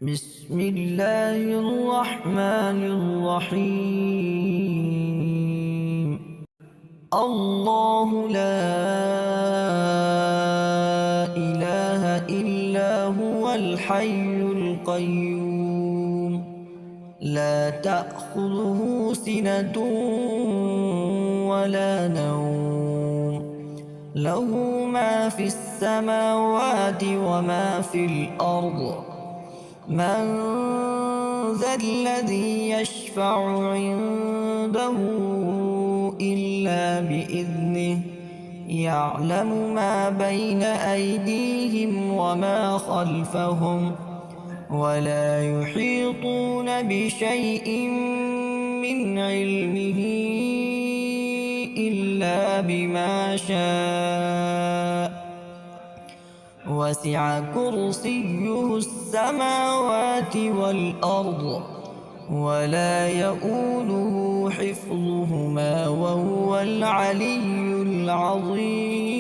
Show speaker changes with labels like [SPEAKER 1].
[SPEAKER 1] بسم الله الرحمن الرحيم. الله لا إله إلا هو الحي القيوم لا تأخذه سنة ولا نوم له ما في السماوات وما في الأرض من ذا الذي يشفع عنده إلا بإذنه يعلم ما بين أيديهم وما خلفهم ولا يحيطون بشيء من علمه إلا بما شاء وسع كرسيه السماوات والأرض ولا يؤوده حفظهما وهو العلي العظيم.